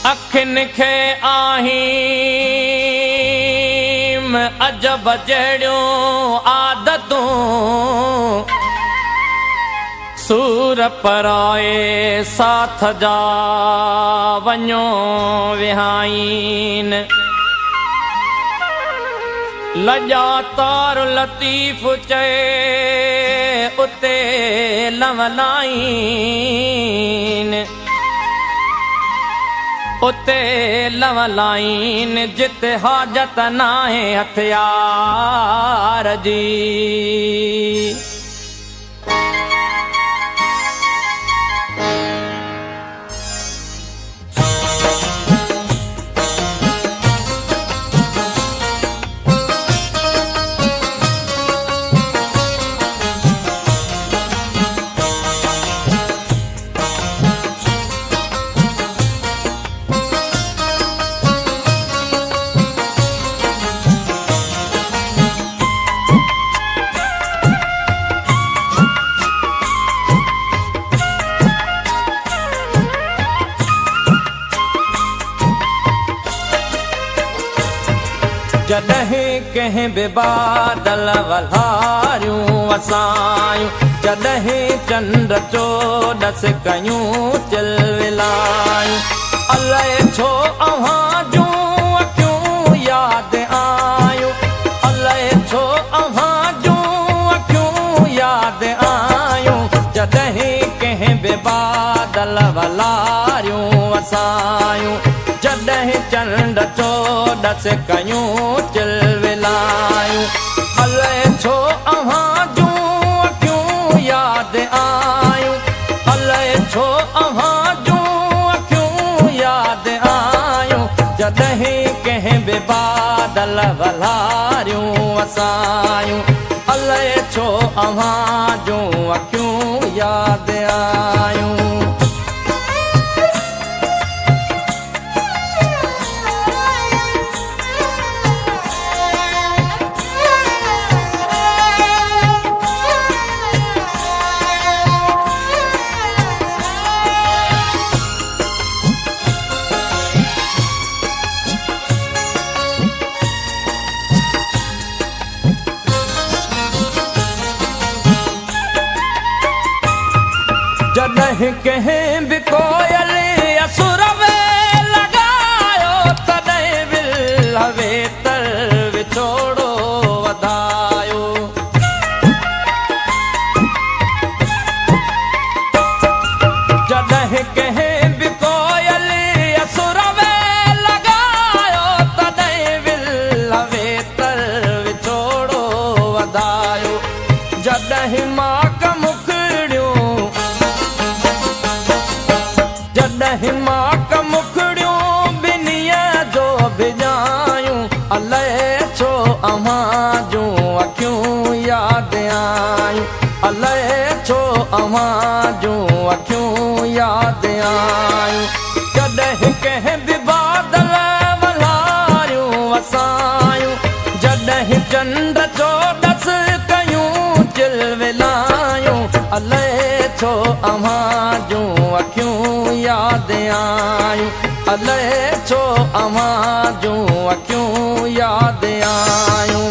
अखियुनि खे आहिम अजब जहिड़ियूं आदतूं सूर पराए साथ जा वञो विहाइन लॼा तार लतीफ़ चए उते लवलाइन उते लवलाइन जिते हाजत नाहे हथियार जी जॾहिं कंहिं बि बादल वल्हारियूं वसायूं जॾहिं चंड चोॾस कयूं चिलविलायूं अलाए छो अव्हां जूं अखियूं यादि आयूं अलाए छो अव्हां जूं अखियूं यादि आयूं जॾहिं कंहिं बि बादल वल्हारियूं वसायूं जॾहिं चंड चोॾस कयूं चिलविलायूं अलाए छो अव्हां जूं अखियूं यादि आयूं अलाए छो अव्हां जूं अखियूं यादि आयूं जॾहिं कंहिं बि बादल वल्हारियूं वसायूं अलाए छो अव्हां जूं अखियूं यादि आयूं जॾहिं कंहिं बि कोयल असुर में लॻायो तॾहिं विल वेतर विछोड़ो वधायो जॾहिं कंहिं बि कोयल असुर में लॻायो तॾहिं विल वेतर विछोड़ो वधायो जॾहिं माक मुखड़ियूं जॾहिं माक मुखड़ियूं ॿिन्हीअ जो भिॼायूं अलाए छो अव्हां जूं अखियूं यादि आयूं अलाए छो अव्हां जूं अखियूं यादि आयूं जॾहिं कंहिं बि बादल वल्हारियूं वसायूं जॾहिं चंड चोॾस कयूं चिलविलायूं अलाए छो अव्हां जूं अखियूं यादि आयूं अलाए छो अव्हां जूं अखियूं यादि आयूं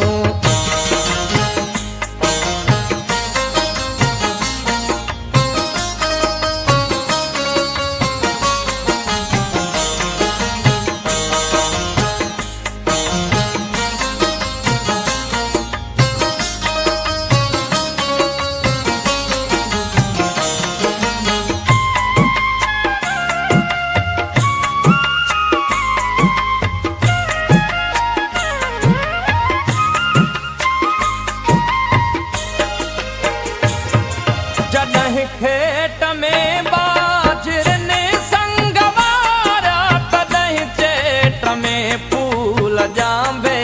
जॾहिं खेत में बाजरनि संग वारा तॾहिं चेट में फूल जांबे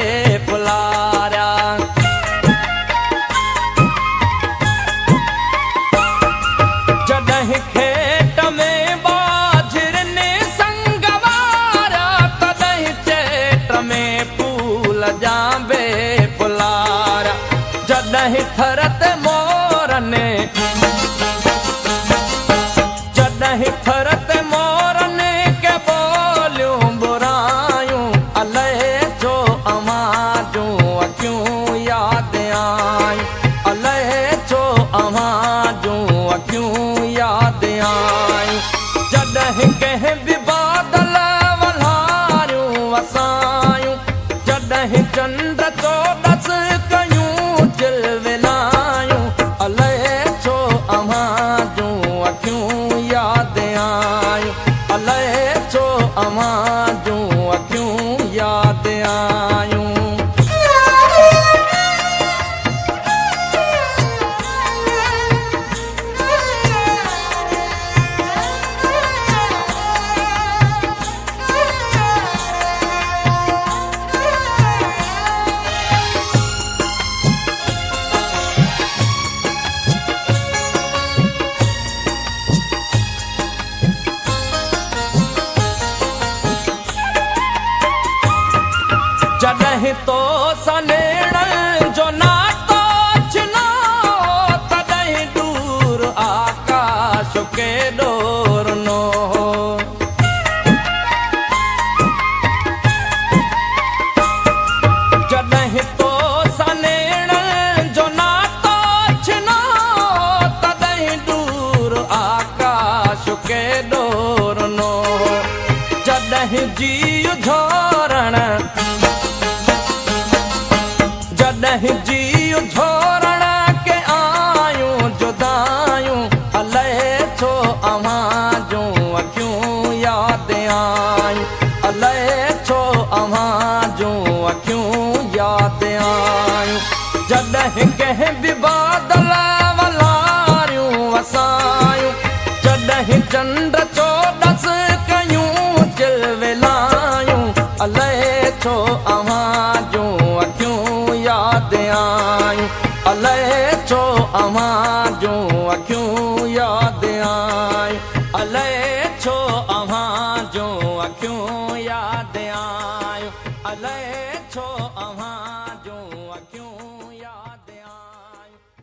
फुलारिया जॾहिं खेत में बाजरनि संग वारा तॾहिं चेट में फूल जांबे फुलारिया जॾहिं थरत मोरनि जॾहिं थरत मोरनि के बोलियूं जी झोरण जॾहिं जी झोरण के आयूं जुदायूं अले छो अव्हां जूं अखियूं यादि आयूं अले छो अव्हां जूं अखियूं यादि आयूं जॾहिं कंहिं बि बादल वलारियूं वसायूं जॾहिं चंड चोॾस कयूं चिलविलायूं अले छो